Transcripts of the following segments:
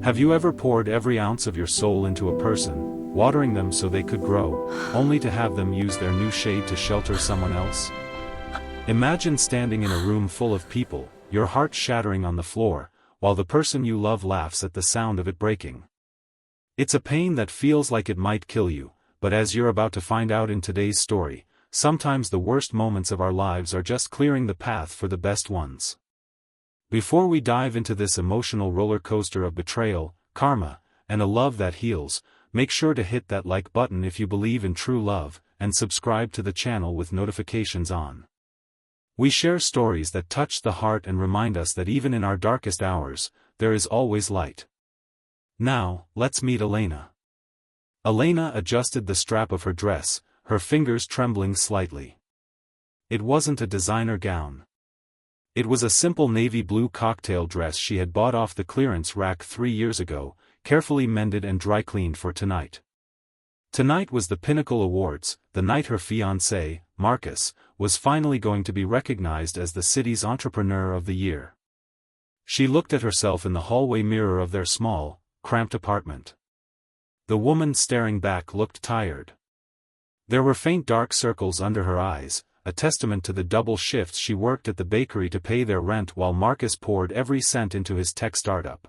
Have you ever poured every ounce of your soul into a person, watering them so they could grow, only to have them use their new shade to shelter someone else? Imagine standing in a room full of people, your heart shattering on the floor, while the person you love laughs at the sound of it breaking. It's a pain that feels like it might kill you, but as you're about to find out in today's story, sometimes the worst moments of our lives are just clearing the path for the best ones. Before we dive into this emotional roller coaster of betrayal, karma, and a love that heals, make sure to hit that like button if you believe in true love, and subscribe to the channel with notifications on. We share stories that touch the heart and remind us that even in our darkest hours, there is always light. Now, let's meet Elena. Elena adjusted the strap of her dress, her fingers trembling slightly. It wasn't a designer gown. It was a simple navy blue cocktail dress she had bought off the clearance rack 3 years ago, carefully mended and dry cleaned for tonight. Tonight was the Pinnacle Awards, the night her fiancé, Marcus, was finally going to be recognized as the city's Entrepreneur of the Year. She looked at herself in the hallway mirror of their small, cramped apartment. The woman staring back looked tired. There were faint dark circles under her eyes, a testament to the double shifts she worked at the bakery to pay their rent while Marcus poured every cent into his tech startup.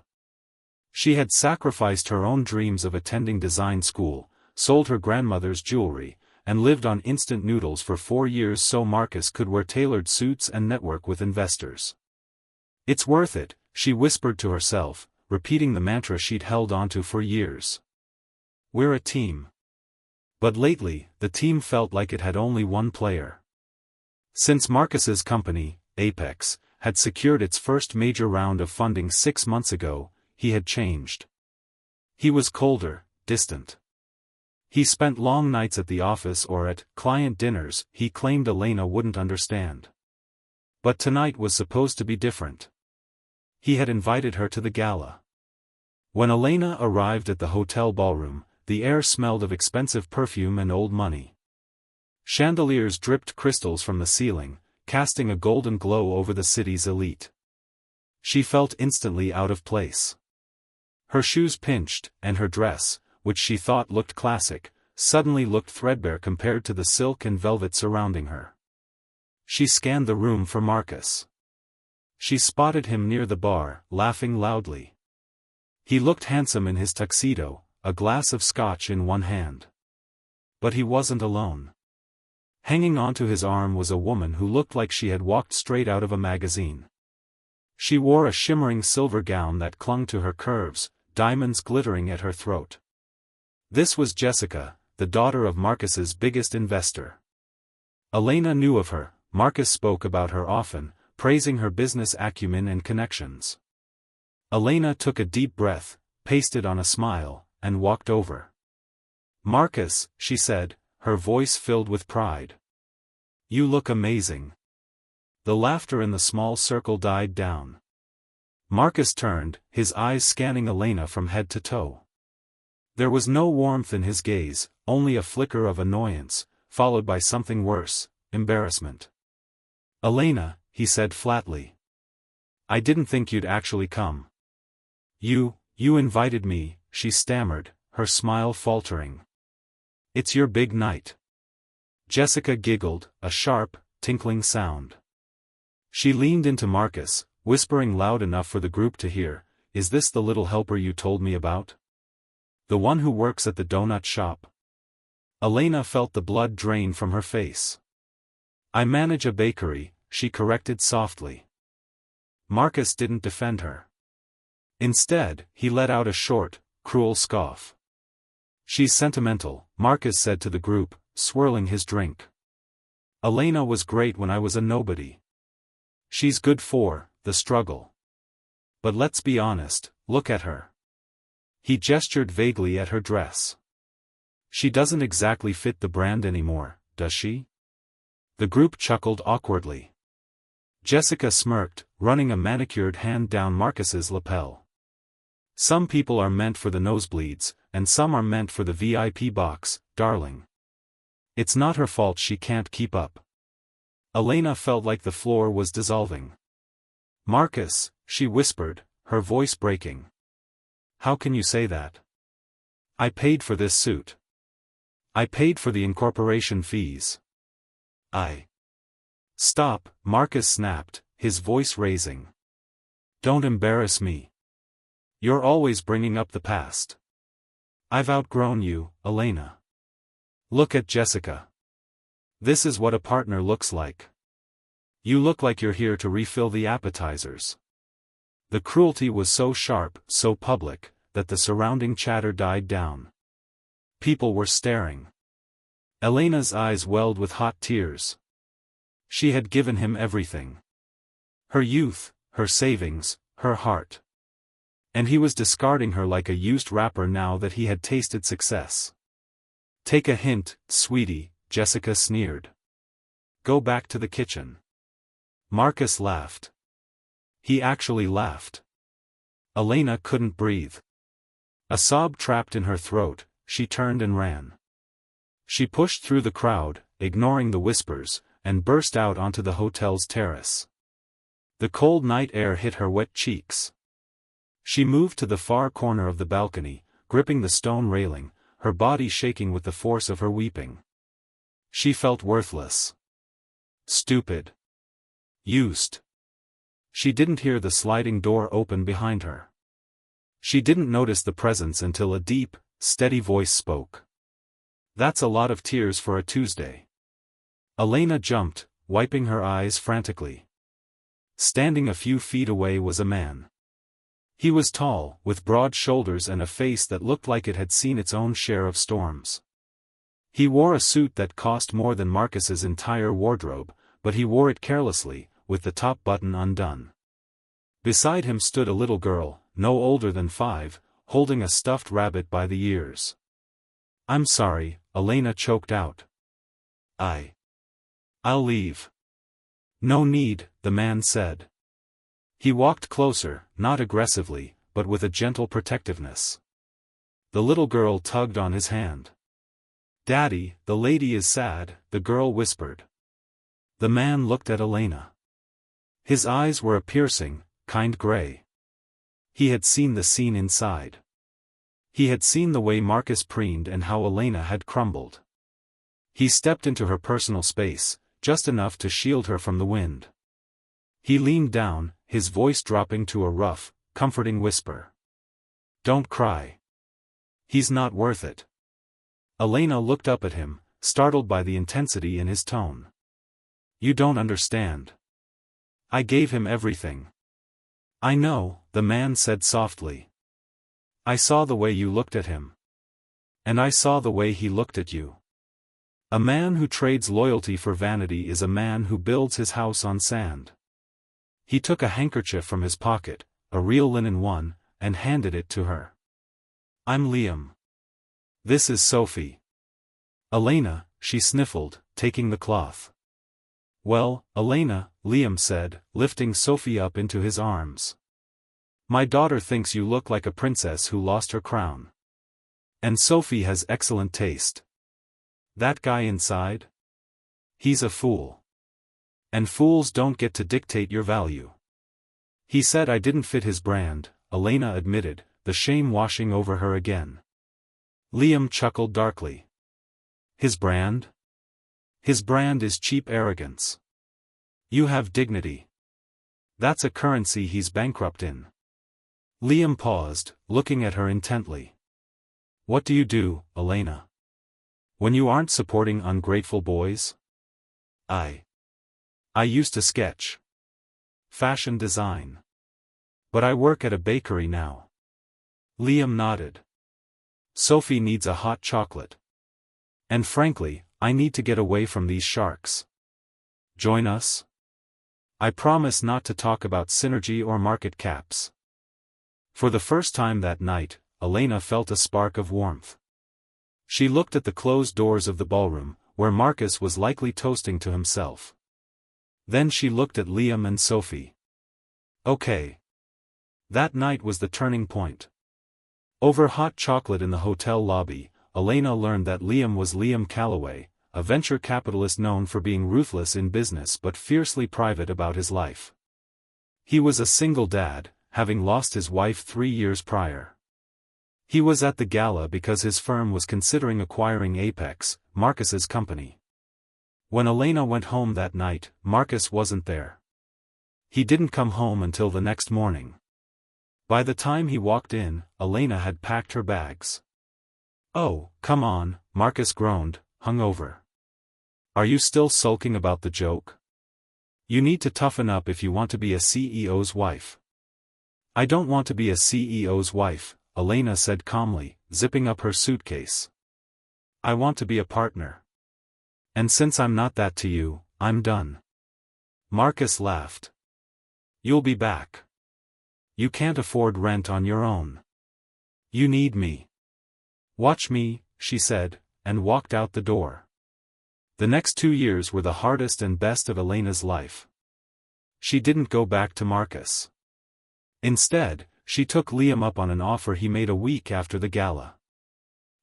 She had sacrificed her own dreams of attending design school, sold her grandmother's jewelry, and lived on instant noodles for 4 years so Marcus could wear tailored suits and network with investors. "It's worth it," she whispered to herself, repeating the mantra she'd held onto for years. "We're a team." But lately, the team felt like it had only one player. Since Marcus's company, Apex, had secured its first major round of funding 6 months ago, he had changed. He was colder, distant. He spent long nights at the office or at client dinners he claimed Elena wouldn't understand. But tonight was supposed to be different. He had invited her to the gala. When Elena arrived at the hotel ballroom, the air smelled of expensive perfume and old money. Chandeliers dripped crystals from the ceiling, casting a golden glow over the city's elite. She felt instantly out of place. Her shoes pinched, and her dress, which she thought looked classic, suddenly looked threadbare compared to the silk and velvet surrounding her. She scanned the room for Marcus. She spotted him near the bar, laughing loudly. He looked handsome in his tuxedo, a glass of scotch in one hand. But he wasn't alone. Hanging onto his arm was a woman who looked like she had walked straight out of a magazine. She wore a shimmering silver gown that clung to her curves, diamonds glittering at her throat. This was Jessica, the daughter of Marcus's biggest investor. Elena knew of her. Marcus spoke about her often, praising her business acumen and connections. Elena took a deep breath, pasted on a smile, and walked over. "Marcus," she said, her voice filled with pride. "You look amazing." The laughter in the small circle died down. Marcus turned, his eyes scanning Elena from head to toe. There was no warmth in his gaze, only a flicker of annoyance, followed by something worse, embarrassment. "Elena," he said flatly. "I didn't think you'd actually come." You invited me," she stammered, her smile faltering. "It's your big night." Jessica giggled, a sharp, tinkling sound. She leaned into Marcus, whispering loud enough for the group to hear, "Is this the little helper you told me about? The one who works at the donut shop?" Elena felt the blood drain from her face. "I manage a bakery," she corrected softly. Marcus didn't defend her. Instead, he let out a short, cruel scoff. "She's sentimental," Marcus said to the group, swirling his drink. "Elena was great when I was a nobody. She's good for the struggle. But let's be honest, look at her." He gestured vaguely at her dress. "She doesn't exactly fit the brand anymore, does she?" The group chuckled awkwardly. Jessica smirked, running a manicured hand down Marcus's lapel. "Some people are meant for the nosebleeds, and some are meant for the VIP box, darling. It's not her fault she can't keep up." Elena felt like the floor was dissolving. "Marcus," she whispered, her voice breaking. How can you say that? I paid for this suit. I paid for the incorporation fees. Stop, Marcus snapped, his voice raising. Don't embarrass me. You're always bringing up the past. I've outgrown you, Elena. Look at Jessica. This is what a partner looks like. You look like you're here to refill the appetizers. The cruelty was so sharp, so public, that the surrounding chatter died down. People were staring. Elena's eyes welled with hot tears. She had given him everything. Her youth, her savings, her heart. And he was discarding her like a used wrapper now that he had tasted success. Take a hint, sweetie, Jessica sneered. Go back to the kitchen. Marcus laughed. He actually laughed. Elena couldn't breathe. A sob trapped in her throat, she turned and ran. She pushed through the crowd, ignoring the whispers, and burst out onto the hotel's terrace. The cold night air hit her wet cheeks. She moved to the far corner of the balcony, gripping the stone railing, her body shaking with the force of her weeping. She felt worthless. Stupid. Used. She didn't hear the sliding door open behind her. She didn't notice the presence until a deep, steady voice spoke. That's a lot of tears for a Tuesday. Elena jumped, wiping her eyes frantically. Standing a few feet away was a man. He was tall, with broad shoulders and a face that looked like it had seen its own share of storms. He wore a suit that cost more than Marcus's entire wardrobe, but he wore it carelessly, with the top button undone. Beside him stood a little girl, no older than 5, holding a stuffed rabbit by the ears. I'm sorry, Elena choked out. I'll leave. No need, the man said. He walked closer, not aggressively, but with a gentle protectiveness. The little girl tugged on his hand. Daddy, the lady is sad, the girl whispered. The man looked at Elena. His eyes were a piercing, kind gray. He had seen the scene inside. He had seen the way Marcus preened and how Elena had crumbled. He stepped into her personal space, just enough to shield her from the wind. He leaned down, his voice dropping to a rough, comforting whisper. Don't cry. He's not worth it. Elena looked up at him, startled by the intensity in his tone. You don't understand. I gave him everything. I know, the man said softly. I saw the way you looked at him. And I saw the way he looked at you. A man who trades loyalty for vanity is a man who builds his house on sand. He took a handkerchief from his pocket, a real linen one, and handed it to her. I'm Liam. This is Sophie. Elena, she sniffled, taking the cloth. Well, Elena, Liam said, lifting Sophie up into his arms. My daughter thinks you look like a princess who lost her crown. And Sophie has excellent taste. That guy inside? He's a fool. And fools don't get to dictate your value. He said I didn't fit his brand, Elena admitted, the shame washing over her again. Liam chuckled darkly. His brand? His brand is cheap arrogance. You have dignity. That's a currency he's bankrupt in. Liam paused, looking at her intently. What do you do, Elena? When you aren't supporting ungrateful boys? I used to sketch. Fashion design. But I work at a bakery now. Liam nodded. Sophie needs a hot chocolate. And frankly, I need to get away from these sharks. Join us? I promise not to talk about synergy or market caps. For the first time that night, Elena felt a spark of warmth. She looked at the closed doors of the ballroom, where Marcus was likely toasting to himself. Then she looked at Liam and Sophie. Okay. That night was the turning point. Over hot chocolate in the hotel lobby, Elena learned that Liam was Liam Calloway, a venture capitalist known for being ruthless in business but fiercely private about his life. He was a single dad, having lost his wife 3 years prior. He was at the gala because his firm was considering acquiring Apex, Marcus's company. When Elena went home that night, Marcus wasn't there. He didn't come home until the next morning. By the time he walked in, Elena had packed her bags. "Oh, come on," Marcus groaned, hungover. "Are you still sulking about the joke? You need to toughen up if you want to be a CEO's wife." "I don't want to be a CEO's wife," Elena said calmly, zipping up her suitcase. "I want to be a partner. And since I'm not that to you, I'm done." Marcus laughed. "You'll be back. You can't afford rent on your own. You need me. Watch me," she said, and walked out the door. The next 2 years were the hardest and best of Elena's life. She didn't go back to Marcus. Instead, she took Liam up on an offer he made a week after the gala.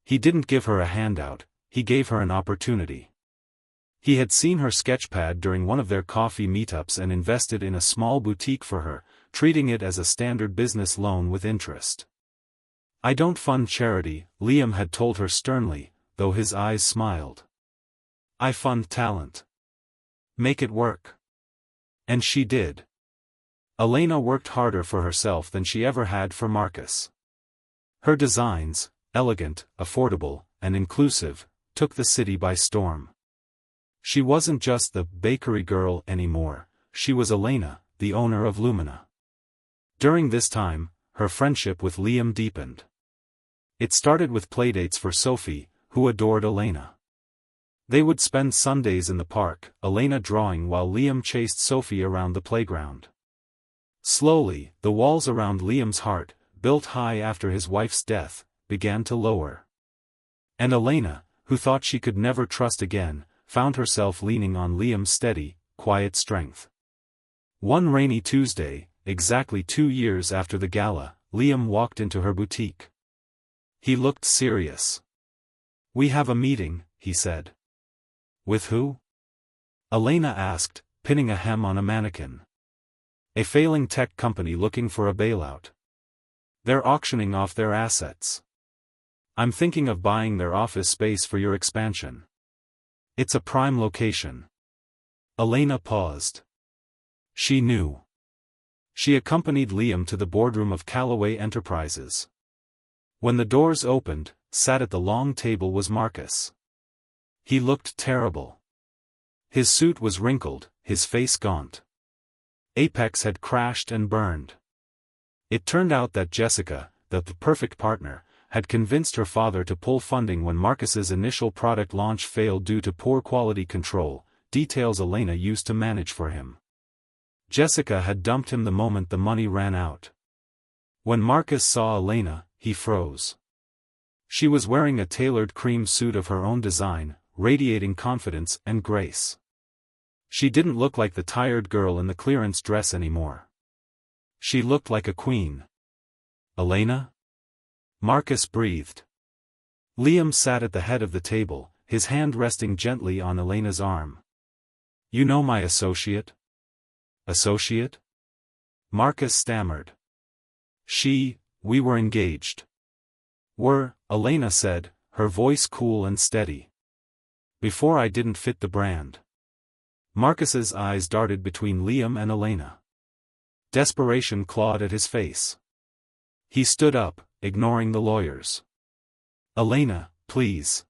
He didn't give her a handout, he gave her an opportunity. He had seen her sketchpad during one of their coffee meetups and invested in a small boutique for her, treating it as a standard business loan with interest. "I don't fund charity," Liam had told her sternly, though his eyes smiled. "I fund talent. Make it work." And she did. Elena worked harder for herself than she ever had for Marcus. Her designs, elegant, affordable, and inclusive, took the city by storm. She wasn't just the bakery girl anymore, she was Elena, the owner of Lumina. During this time, her friendship with Liam deepened. It started with playdates for Sophie, who adored Elena. They would spend Sundays in the park, Elena drawing while Liam chased Sophie around the playground. Slowly, the walls around Liam's heart, built high after his wife's death, began to lower. And Elena, who thought she could never trust again, found herself leaning on Liam's steady, quiet strength. One rainy Tuesday, exactly 2 years after the gala, Liam walked into her boutique. He looked serious. "We have a meeting," he said. "With who?" Elena asked, pinning a hem on a mannequin. "A failing tech company looking for a bailout. They're auctioning off their assets. I'm thinking of buying their office space for your expansion. It's a prime location." Elena paused. She knew. She accompanied Liam to the boardroom of Callaway Enterprises. When the doors opened, sat at the long table was Marcus. He looked terrible. His suit was wrinkled, his face gaunt. Apex had crashed and burned. It turned out that Jessica, the perfect partner, had convinced her father to pull funding when Marcus's initial product launch failed due to poor quality control, details Elena used to manage for him. Jessica had dumped him the moment the money ran out. When Marcus saw Elena, he froze. She was wearing a tailored cream suit of her own design, radiating confidence and grace. She didn't look like the tired girl in the clearance dress anymore. She looked like a queen. "Elena?" Marcus breathed. Liam sat at the head of the table, his hand resting gently on Elena's arm. "You know my associate?" "Associate?" Marcus stammered. We were engaged." "Were," Elena said, her voice cool and steady. "Before I didn't fit the brand." Marcus's eyes darted between Liam and Elena. Desperation clawed at his face. He stood up, ignoring the lawyers. "Elena, please.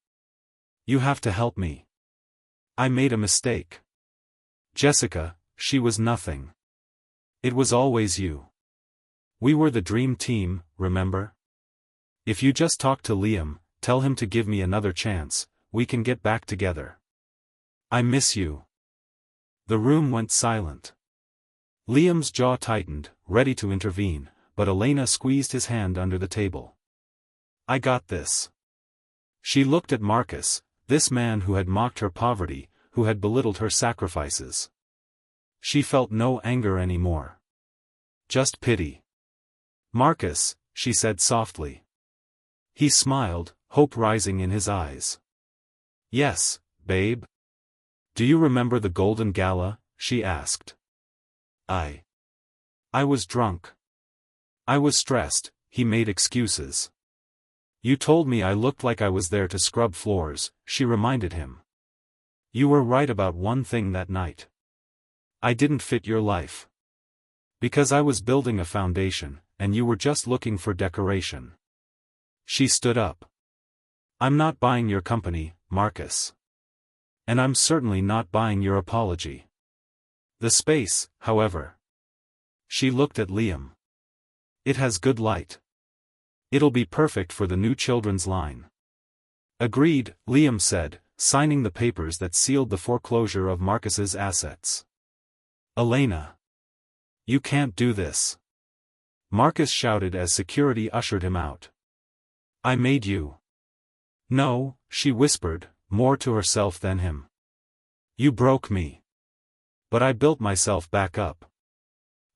You have to help me. I made a mistake. Jessica, she was nothing. It was always you. We were the dream team, remember? If you just talk to Liam, tell him to give me another chance, we can get back together. I miss you." The room went silent. Liam's jaw tightened, ready to intervene, but Elena squeezed his hand under the table. "I got this." She looked at Marcus, this man who had mocked her poverty, who had belittled her sacrifices. She felt no anger anymore. Just pity. "Marcus," she said softly. He smiled, hope rising in his eyes. "Yes, babe." "Do you remember the Golden Gala?" she asked. I was drunk. I was stressed," he made excuses. You told me I looked like I was there to scrub floors, she reminded him. You were right about one thing that night. I didn't fit your life. Because I was building a foundation, and you were just looking for decoration. She stood up. I'm not buying your company, Marcus. And I'm certainly not buying your apology. The space, however. She looked at Liam. It has good light. It'll be perfect for the new children's line. Agreed, Liam said, signing the papers that sealed the foreclosure of Marcus's assets. Elena. You can't do this. Marcus shouted as security ushered him out. I made you. No, she whispered, more to herself than him. You broke me. But I built myself back up.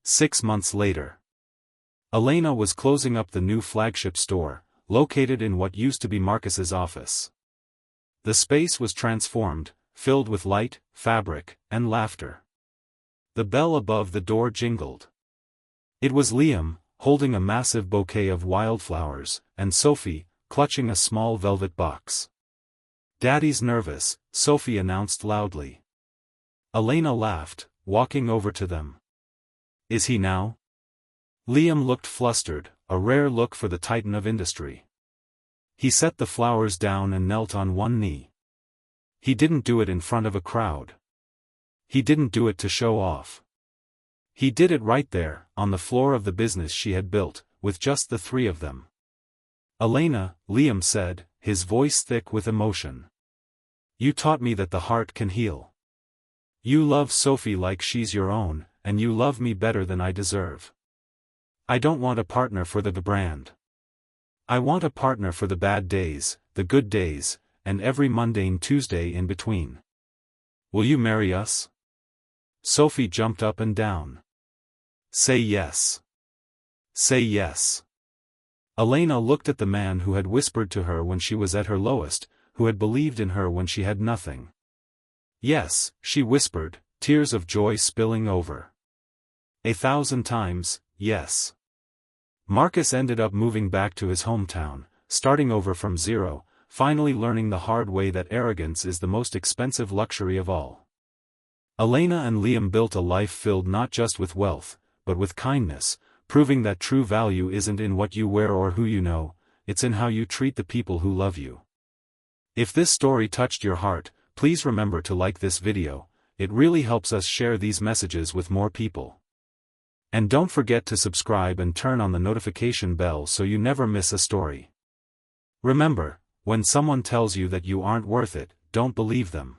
6 months later. Elena was closing up the new flagship store, located in what used to be Marcus's office. The space was transformed, filled with light, fabric, and laughter. The bell above the door jingled. It was Liam, holding a massive bouquet of wildflowers, and Sophie, clutching a small velvet box. Daddy's nervous, Sophie announced loudly. Elena laughed, walking over to them. Is he now? Liam looked flustered, a rare look for the titan of industry. He set the flowers down and knelt on one knee. He didn't do it in front of a crowd. He didn't do it to show off. He did it right there, on the floor of the business she had built, with just the three of them. Elena, Liam said, his voice thick with emotion. You taught me that the heart can heal. You love Sophie like she's your own, and you love me better than I deserve. I don't want a partner for the brand. I want a partner for the bad days, the good days, and every mundane Tuesday in between. Will you marry us? Sophie jumped up and down. Say yes. Say yes. Elena looked at the man who had whispered to her when she was at her lowest, who had believed in her when she had nothing. Yes, she whispered, tears of joy spilling over. 1,000 times, yes. Marcus ended up moving back to his hometown, starting over from zero, finally learning the hard way that arrogance is the most expensive luxury of all. Elena and Liam built a life filled not just with wealth, but with kindness, proving that true value isn't in what you wear or who you know, it's in how you treat the people who love you. If this story touched your heart, please remember to like this video, it really helps us share these messages with more people. And don't forget to subscribe and turn on the notification bell so you never miss a story. Remember, when someone tells you that you aren't worth it, don't believe them.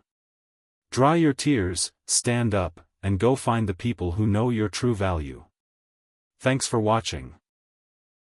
Dry your tears, stand up, and go find the people who know your true value. Thanks for watching.